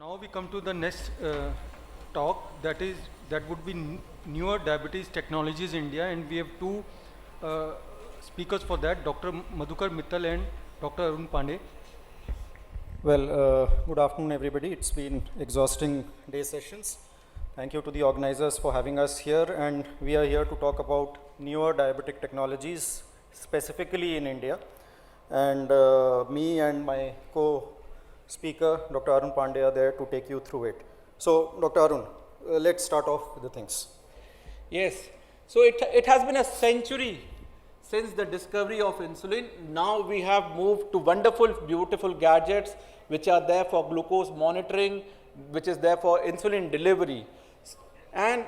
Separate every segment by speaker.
Speaker 1: Now we come to the next talk, that would be newer diabetes technologies in India, and we have two speakers for that, Dr. Madhukar Mittal and Dr. Arun Pande.
Speaker 2: Well, good afternoon, everybody. It's been exhausting day sessions. Thank you to the organizers for having us here, and we are here to talk about newer diabetic technologies, specifically in India. And me and my co-speaker, Dr. Arun Pande, are there to take you through it. So, Dr. Arun, let's start off with the things.
Speaker 3: Yes, so it has been a century since the discovery of insulin. Now we have moved to wonderful, beautiful gadgets which are there for glucose monitoring, which is there for insulin delivery. And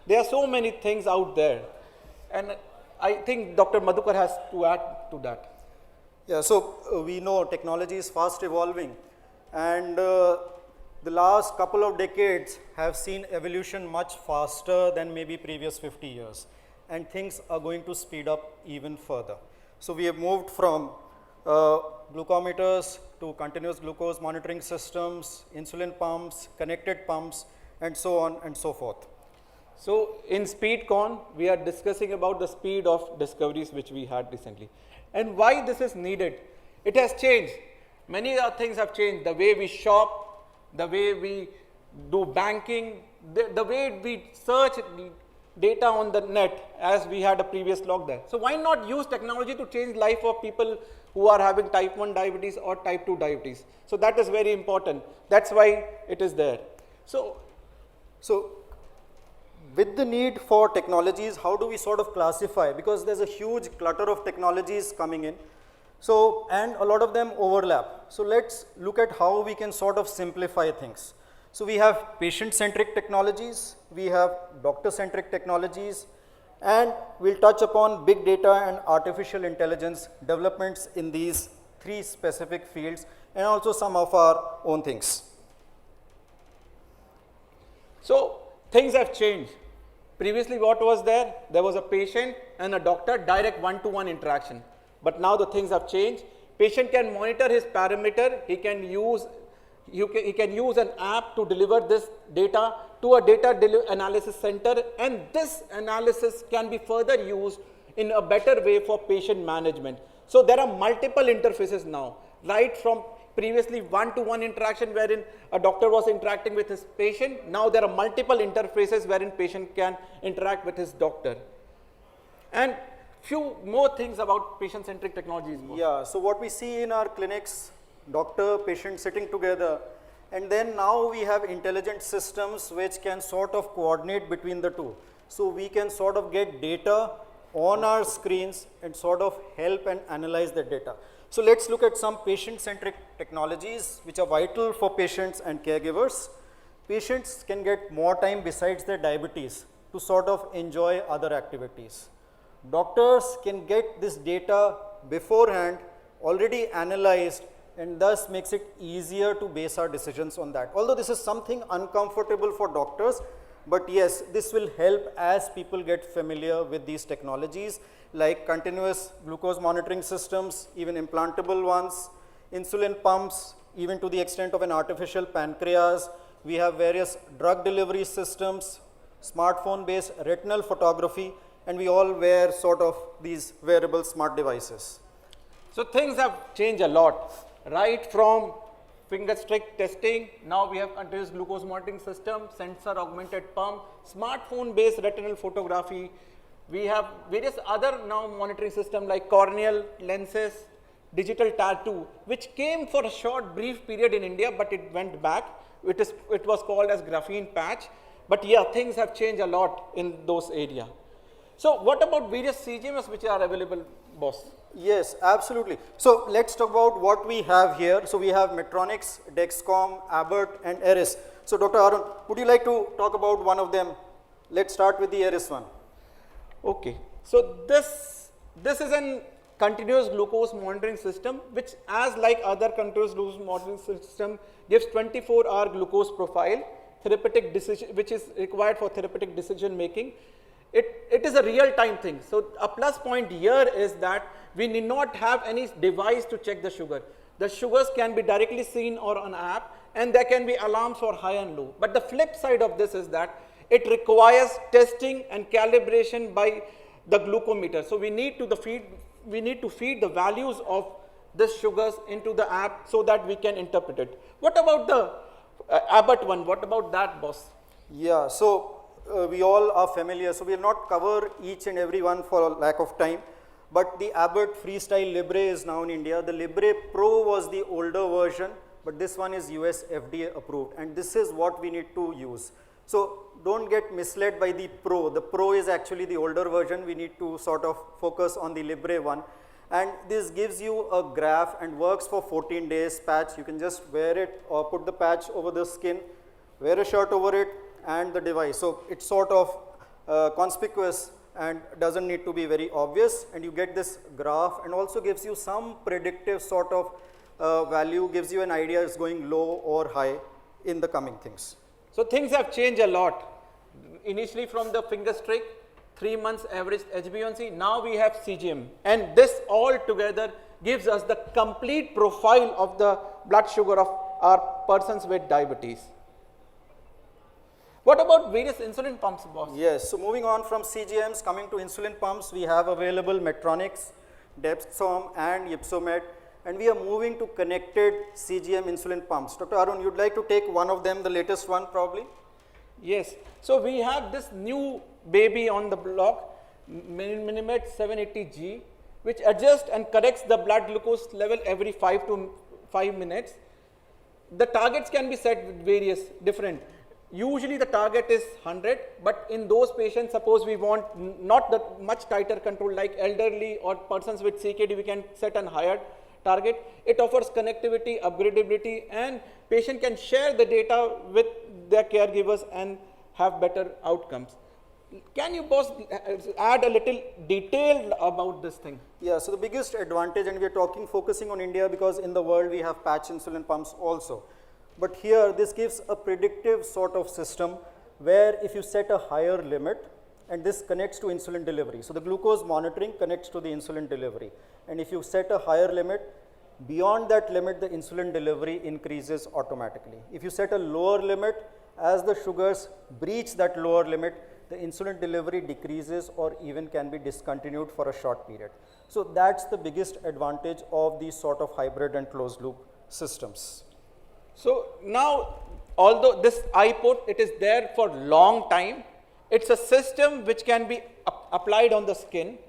Speaker 3: there are so many things out there. And I think Dr. Madhukar has to add to that.
Speaker 2: Yeah, so we know technology is fast evolving, and the last couple of decades have seen evolution much faster than maybe previous 50 years, and things are going to speed up even further. So we have moved from glucometers to continuous glucose monitoring systems, insulin pumps, connected pumps, and so on and so forth.
Speaker 3: So in SPEEDCON, we are discussing about the speed of discoveries which we had recently. And why this is needed? It has changed. Many things have changed. The way we shop, the way we do banking, the way we search data on the net, as we had a previous log there. So why not use technology to change life of people who are having type 1 diabetes or type 2 diabetes? So that is very important. That's why it is there. So
Speaker 2: with the need for technologies, how do we sort of classify? Because there's a huge clutter of technologies coming in. So, and a lot of them overlap. So let's look at how we can sort of simplify things. So we have patient-centric technologies, we have doctor-centric technologies, and we'll touch upon big data and artificial intelligence developments in these three specific fields, and also some of our own things.
Speaker 3: So things have changed. Previously what was there? There was a patient and a doctor, direct one-to-one interaction. But now the things have changed. Patient can monitor his parameter. He can use an app to deliver this data to a data analysis center, and this analysis can be further used in a better way for patient management. So there are multiple interfaces now, right from previously one-to-one interaction wherein a doctor was interacting with his patient. Now there are multiple interfaces wherein patient can interact with his doctor. And few more things about patient-centric technologies.
Speaker 2: Yeah, so what we see in our clinics, doctor, patient sitting together, and then now we have intelligent systems which can sort of coordinate between the two. So we can sort of get data on our screens and sort of help and analyze the data. So let's look at some patient-centric technologies which are vital for patients and caregivers. Patients can get more time besides their diabetes to sort of enjoy other activities. Doctors can get this data beforehand, already analyzed, and thus makes it easier to base our decisions on that. Although this is something uncomfortable for doctors, but yes, this will help as people get familiar with these technologies like continuous glucose monitoring systems, even implantable ones, insulin pumps, even to the extent of an artificial pancreas. We have various drug delivery systems, smartphone-based retinal photography, and we all wear sort of these wearable smart devices.
Speaker 3: So things have changed a lot, right from finger stick testing. Now we have continuous glucose monitoring system, sensor augmented pump, smartphone-based retinal photography. We have various other now monitoring systems like corneal lenses, digital tattoo, which came for a short brief period in India, but it went back. It was called as graphene patch. But yeah, things have changed a lot in those areas. So what about various CGMs which are available, boss?
Speaker 2: Yes, absolutely. So let's talk about what we have here. So we have Medtronic, Dexcom, Abbott, and Eris. So Dr. Arun, would you like to talk about one of them? Let's start with the Eris one.
Speaker 3: Okay. So this is an continuous glucose monitoring system, which, as like other continuous glucose monitoring system, gives 24-hour glucose profile, therapeutic decision, which is required for therapeutic decision making. It is a real-time thing. So a plus point here is that we need not have any device to check the sugar. The sugars can be directly seen or on app, and there can be alarms for high and low. But the flip side of this is that it requires testing and calibration by the glucometer. So we need to feed the values of the sugars into the app so that we can interpret it. What about the Abbott one? What about that, boss?
Speaker 2: Yeah, so we all are familiar, so we will not cover each and every one for lack of time. But the Abbott Freestyle Libre is now in India. The Libre Pro was the older version, but this one is US FDA approved, and this is what we need to use. So don't get misled by the Pro. The Pro is actually the older version. We need to sort of focus on the Libre one. And this gives you a graph and works for 14 days patch. You can just wear it or put the patch over the skin, wear a shirt over it and the device. So it's sort of conspicuous and doesn't need to be very obvious, and you get this graph, and also gives you some predictive sort of value, gives you an idea it's going low or high in the coming things.
Speaker 3: So things have changed a lot. Initially from the finger stick, 3 months average HbA1c, now we have CGM, and this all together gives us the complete profile of the blood sugar of our persons with diabetes. What about various insulin pumps, boss?
Speaker 2: Yes, so moving on from CGMs, coming to insulin pumps, we have available Medtronic's, Dexcom and Ypsomed, and we are moving to connected CGM insulin pumps. Dr. Arun, you'd like to take one of them, the latest one probably?
Speaker 3: Yes, so we have this new baby on the block, Minimed 780G, which adjusts and corrects the blood glucose level every 5 minutes. The targets can be set with various different. Usually the target is 100, but in those patients, suppose we want not that much tighter control like elderly or persons with CKD, we can set a higher target. It offers connectivity, upgradability, and patient can share the data with their caregivers and have better outcomes. Can you, boss, add a little detail about this thing?
Speaker 2: Yeah, so the biggest advantage, and we are focusing on India because in the world we have patch insulin pumps also. But here this gives a predictive sort of system where if you set a higher limit, and this connects to insulin delivery. So the glucose monitoring connects to the insulin delivery. And if you set a higher limit, beyond that limit the insulin delivery increases automatically. If you set a lower limit, as the sugars breach that lower limit, the insulin delivery decreases or even can be discontinued for a short period. So that's the biggest advantage of these sort of hybrid and closed loop systems.
Speaker 3: So now, although this iPod, it is there for long time, it's a system which can be applied on the skin,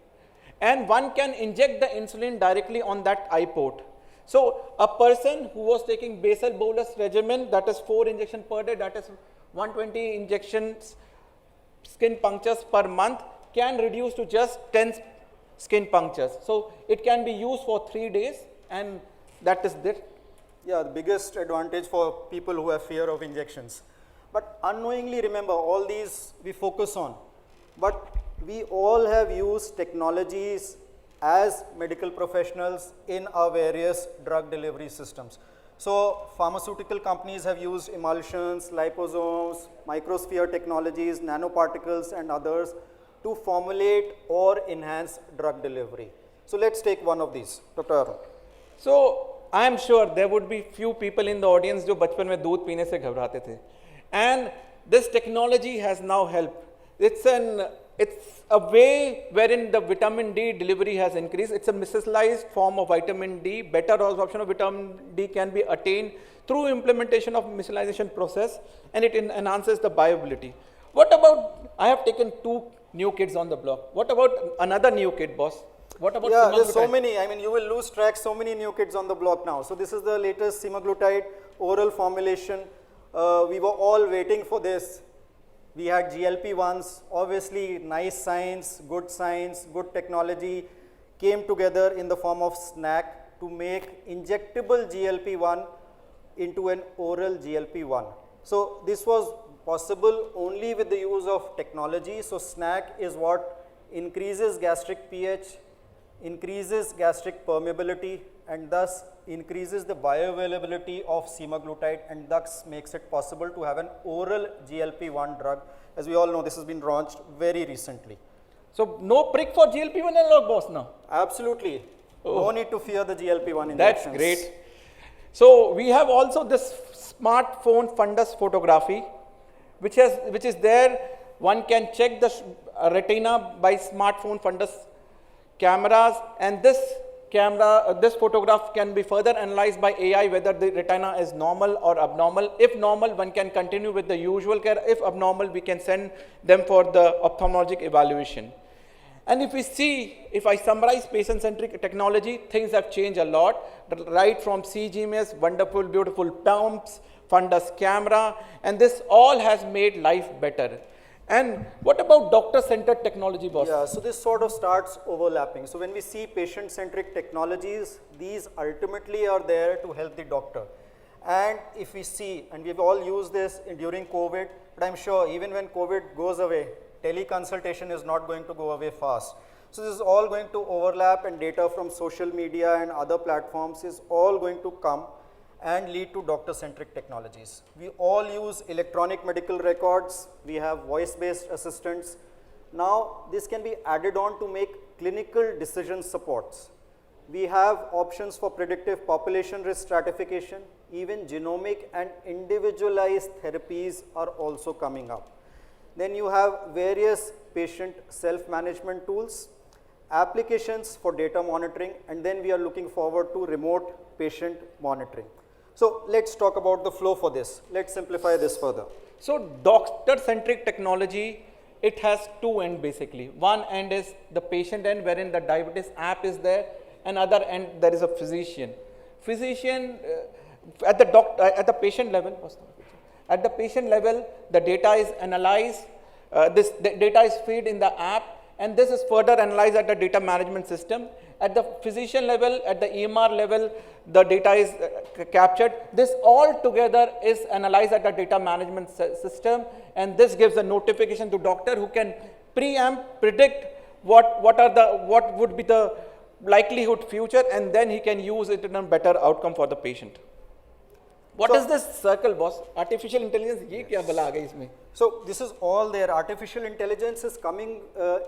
Speaker 3: and one can inject the insulin directly on that iPod. So a person who was taking basal bolus regimen, that is 4 injections per day, that is 120 injections skin punctures per month, can reduce to just 10 skin punctures. So it can be used for 3 days, and that is it.
Speaker 2: Yeah, the biggest advantage for people who have fear of injections. But unknowingly, remember, all these we focus on, but we all have used technologies as medical professionals in our various drug delivery systems. So pharmaceutical companies have used emulsions, liposomes, microsphere technologies, nanoparticles and others to formulate or enhance drug delivery. So let's take one of these, Dr. Arun.
Speaker 3: So I am sure there would be few people in the audience जो बचपन में दूध पीने से घबराते थे, and this technology has now helped. It's a way wherein the vitamin D delivery has increased. It's a micellized form of vitamin D. Better absorption of vitamin D can be attained through implementation of micellization process, and it enhances the bioavailability. What about, I have taken 2 new kids on the block. What about another new kid, boss? What about
Speaker 2: semaglutide? There's so many. I mean, you will lose track. So many new kids on the block now. So this is the latest semaglutide oral formulation. We were all waiting for this. We had GLP-1s. Obviously, nice science, good technology came together in the form of snack to make injectable GLP-1 into an oral GLP-1. So this was possible only with the use of technology. So snack is what increases gastric pH, increases gastric permeability, and thus increases the bioavailability of semaglutide, and thus makes it possible to have an oral GLP-1 drug. As we all know, this has been launched very recently.
Speaker 3: So no prick for GLP-1 analog, boss, now?
Speaker 2: Absolutely.
Speaker 3: Oh.
Speaker 2: No need to fear the GLP-1 injections.
Speaker 3: That's great. So we have also this smartphone fundus photography, which is there. One can check the retina by smartphone fundus cameras, and this this photograph can be further analyzed by AI whether the retina is normal or abnormal. If normal, one can continue with the usual care. If abnormal, we can send them for the ophthalmologic evaluation. And if we see, if I summarize patient-centric technology, things have changed a lot, right from CGMS, wonderful, beautiful pumps, fundus camera, and this all has made life better. And what about doctor-centered technology, boss?
Speaker 2: Yeah, so this sort of starts overlapping. So when we see patient-centric technologies, these ultimately are there to help the doctor. And if we see, and we've all used this during COVID, but I'm sure even when COVID goes away, teleconsultation is not going to go away fast. So this is all going to overlap, and data from social media and other platforms is all going to come and lead to doctor-centric technologies. We all use electronic medical records. We have voice-based assistants. Now, this can be added on to make clinical decision supports. We have options for predictive population risk stratification. Even genomic and individualized therapies are also coming up. Then you have various patient self-management tools, applications for data monitoring, and then we are looking forward to remote patient monitoring. So let's talk about the flow for this. Let's simplify this further.
Speaker 3: So doctor-centric technology, it has two ends basically. One end is the patient end, wherein the diabetes app is there, and other end there is a physician. Physician at the patient level. At the patient level, the data is analyzed. This data is fed in the app, and this is further analyzed at the data management system. At the physician level, at the EMR level, the data is captured. This all together is analyzed at the data management system, and this gives a notification to doctor who can preempt, predict what would be the likelihood future, and then he can use it in a better outcome for the patient. What is this circle, boss? Artificial intelligence, ye kya bala aa gayi isme?
Speaker 2: So this is all there. Artificial intelligence is coming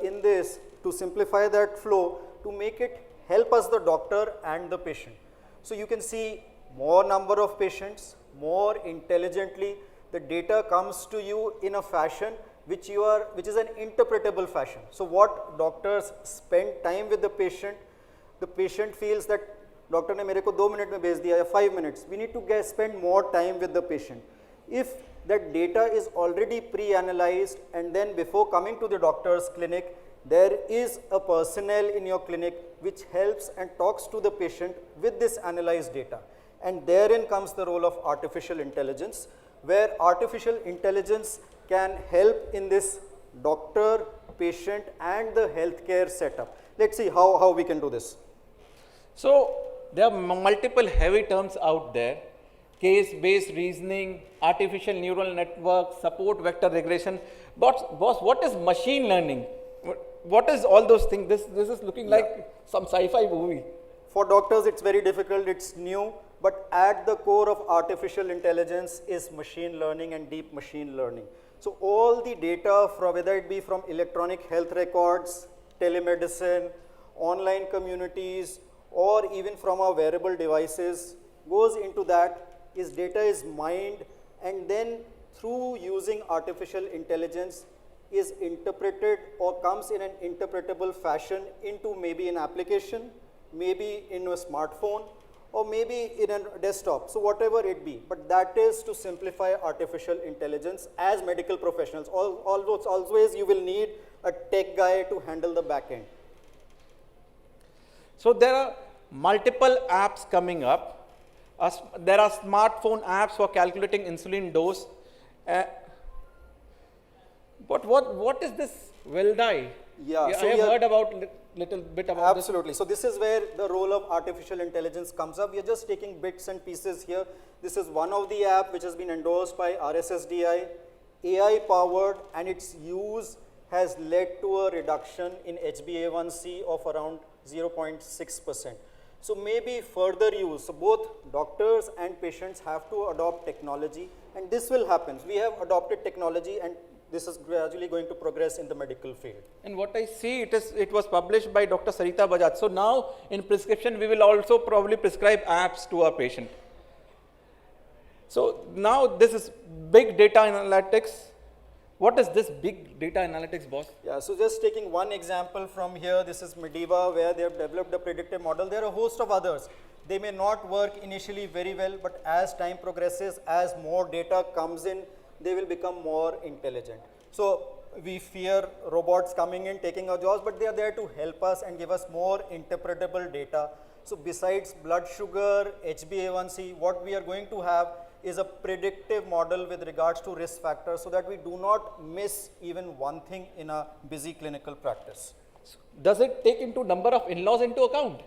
Speaker 2: in this to simplify that flow, to make it help us, the doctor and the patient. So you can see more number of patients, more intelligently. The data comes to you in a fashion which is an interpretable fashion. So what doctors spend time with the patient feels that doctor ने मेरे को 2 minute में भेज दिया या 5 minutes. We need to spend more time with the patient. If that data is already pre-analyzed, and then before coming to the doctor's clinic, there is a personnel in your clinic which helps and talks to the patient with this analyzed data. And therein comes the role of artificial intelligence, where artificial intelligence can help in this doctor, patient and the healthcare setup. Let's see how we can do this.
Speaker 3: So there are multiple heavy terms out there: case-based reasoning, artificial neural network, support vector regression. But boss, what is machine learning? What is all those things? This is looking like some sci-fi movie.
Speaker 2: For doctors, it's very difficult. It's new. But at the core of artificial intelligence is machine learning and deep machine learning. So all the data, from whether it be from electronic health records, telemedicine, online communities, or even from our wearable devices, goes into that. Data is mined, and then through using artificial intelligence is interpreted or comes in an interpretable fashion into maybe an application, maybe in a smartphone, or maybe in a desktop. So whatever it be, but that is to simplify artificial intelligence as medical professionals. Always you will need a tech guy to handle the back end.
Speaker 3: So there are multiple apps coming up. There are smartphone apps for calculating insulin dose. But what is this Wildi?
Speaker 2: Yeah, so
Speaker 3: I have heard about little bit about
Speaker 2: absolutely. So this is where the role of artificial intelligence comes up. We are just taking bits and pieces here. This is one of the app which has been endorsed by RSSDI, AI powered, and its use has led to a reduction in HbA1c of around 0.6%. So maybe further use. So both doctors and patients have to adopt technology, and this will happen. We have adopted technology, and this is gradually going to progress in the medical field.
Speaker 3: And what I see, it was published by Dr. Sarita Bajaj. So now in prescription, we will also probably prescribe apps to our patient. So now this is big data analytics. What is this big data analytics, boss?
Speaker 2: Yeah, so just taking one example from here, this is Mediva, where they have developed a predictive model. There are a host of others. They may not work initially very well, but as time progresses, as more data comes in, they will become more intelligent. So we fear robots coming in, taking our jobs, but they are there to help us and give us more interpretable data. So besides blood sugar, HbA1c, what we are going to have is a predictive model with regards to risk factors so that we do not miss even one thing in a busy clinical practice.
Speaker 3: Does it take into number of in-laws into account?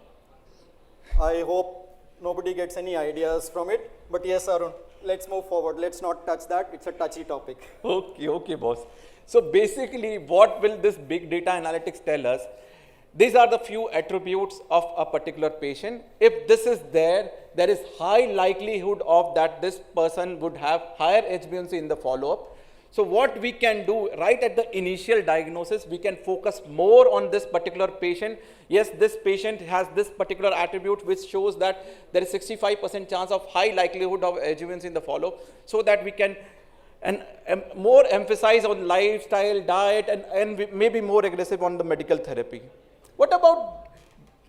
Speaker 2: I hope nobody gets any ideas from it, but yes, Arun, let's move forward. Let's not touch that. It's a touchy topic.
Speaker 3: Okay, boss. So basically, what will this big data analytics tell us? These are the few attributes of a particular patient. If this is there, there is high likelihood of that this person would have higher HbA1c in the follow-up. So what we can do right at the initial diagnosis, we can focus more on this particular patient. Yes, this patient has this particular attribute which shows that there is 65% chance of high likelihood of HbA1c in the follow-up, so that we can more emphasize on lifestyle, diet, and maybe more aggressive on the medical therapy. What about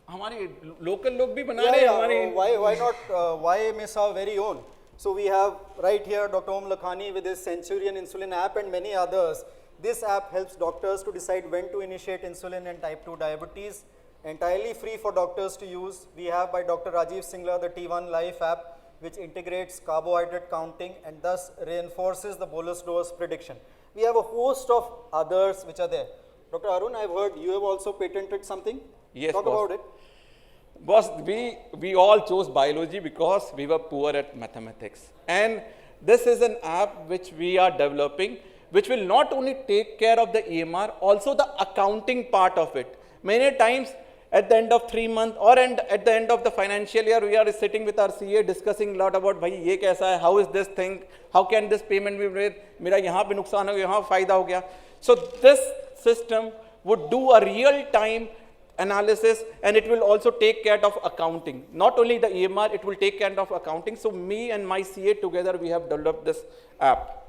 Speaker 3: हमारे local लोग भी बना रहे हैं हमारे
Speaker 2: why not why miss our very own? So we have right here Dr. Om Lakhani with his Centurion insulin app and many others. This app helps doctors to decide when to initiate insulin and type 2 diabetes. Entirely free for doctors to use. We have by Dr. Rajiv Singla the T1 Life app, which integrates carbohydrate counting and thus reinforces the bolus dose prediction. We have a host of others which are there. Dr. Arun, I've heard you have also patented something.
Speaker 3: Yes,
Speaker 2: Talk
Speaker 3: boss.
Speaker 2: about it.
Speaker 3: Boss, we all chose biology because we were poor at mathematics. And this is an app which we are developing, which will not only take care of the EMR, also the accounting part of it. Many times at the end of 3 months or at the end of the financial year, we are sitting with our CA discussing a lot about, bhai, ye kaisa hai, how is this thing, how can this payment be made, mera yahan pe nuksan ho gaya, yahan fayda ho gaya. So this system would do a real-time analysis, and it will also take care of accounting. Not only the EMR, it will take care of accounting. So me and my CA together, we have developed this app.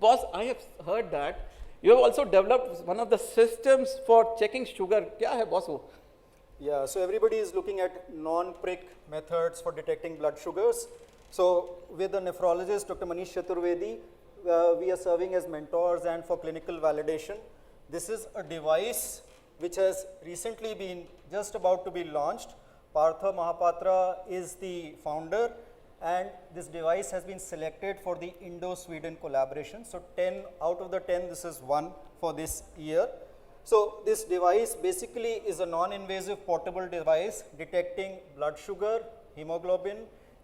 Speaker 3: Boss, I have heard that you have also developed one of the systems for checking sugar. Kya hai, boss? Wo?
Speaker 2: Yeah, so everybody is looking at non-prick methods for detecting blood sugars. So with the nephrologist, Dr. Manish Chaturvedi, we are serving as mentors and for clinical validation. This is a device which has recently been just about to be launched. Partha Mahapatra is the founder, and this device has been selected for the Indo-Sweden collaboration. So 10 out of the 10, this is one for this year. So this device basically is a non-invasive portable device detecting blood sugar, hemoglobin,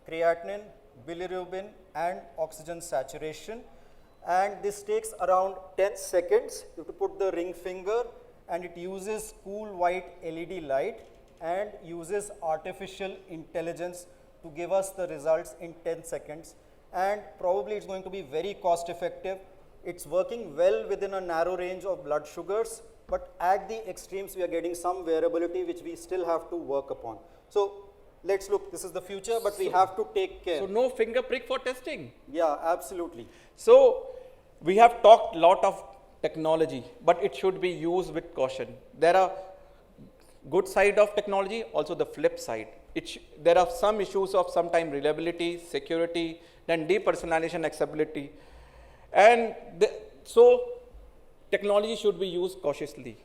Speaker 2: creatinine, bilirubin, and oxygen saturation. And this takes around 10 seconds. You have to put the ring finger, and it uses cool white LED light and uses artificial intelligence to give us the results in 10 seconds. And probably it's going to be very cost effective. It's working well within a narrow range of blood sugars, but at the extremes we are getting some variability which we still have to work upon. So let's look, this is the future, but we have to take care.
Speaker 3: So no finger prick for testing?
Speaker 2: Yeah, absolutely.
Speaker 3: So we have talked a lot of technology, but it should be used with caution. There are good side of technology, also the flip side. There are some issues of sometime reliability, security, then depersonalization, accessibility. And so technology should be used cautiously.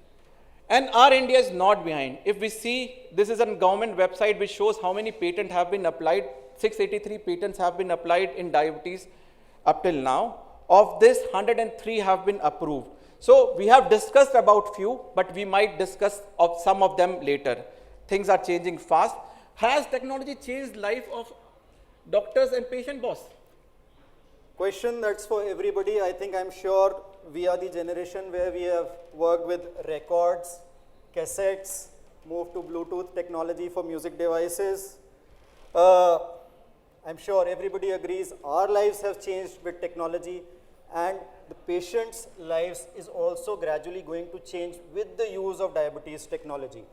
Speaker 3: And our India is not behind. If we see, this is a government website which shows how many patents have been applied. 683 patents have been applied in diabetes up till now. Of this, 103 have been approved. So we have discussed about few, but we might discuss of some of them later. Things are changing fast. Has technology changed life of doctors and patient, boss?
Speaker 2: Question that's for everybody. I think I'm sure we are the generation where we have worked with records, cassettes, moved to Bluetooth technology for music devices. I'm sure everybody agrees our lives have changed with technology, and the patient's lives is also gradually going to change with the use of diabetes technology.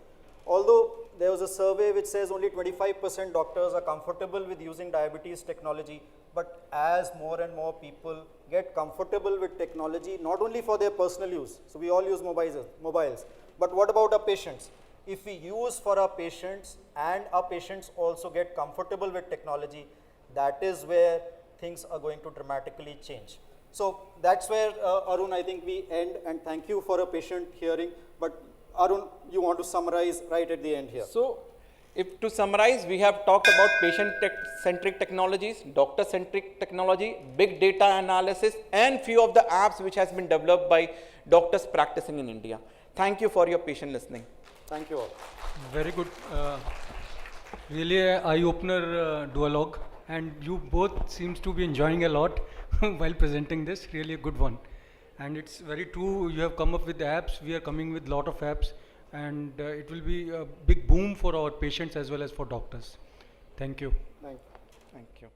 Speaker 2: Although there was a survey which says only 25% doctors are comfortable with using diabetes technology. But as more and more people get comfortable with technology, not only for their personal use, so we all use mobiles, but what about our patients? If we use for our patients and our patients also get comfortable with technology, that is where things are going to dramatically change. So that's where, Arun, I think we end, and thank you for a patient hearing. But Arun, you want to summarize right at the end here?
Speaker 3: So, if to summarize, we have talked about patient-centric technologies, doctor-centric technology, big data analysis, and few of the apps which has been developed by doctors practicing in India. Thank you for your patient listening.
Speaker 2: Thank you all.
Speaker 1: Very good. Really a eye-opener duologue, and you both seems to be enjoying a lot while presenting this. Really a good one. And it's very true, you have come up with apps, we are coming with lot of apps, and it will be a big boom for our patients as well as for doctors. Thank you.
Speaker 2: Thank you.
Speaker 3: Thank you.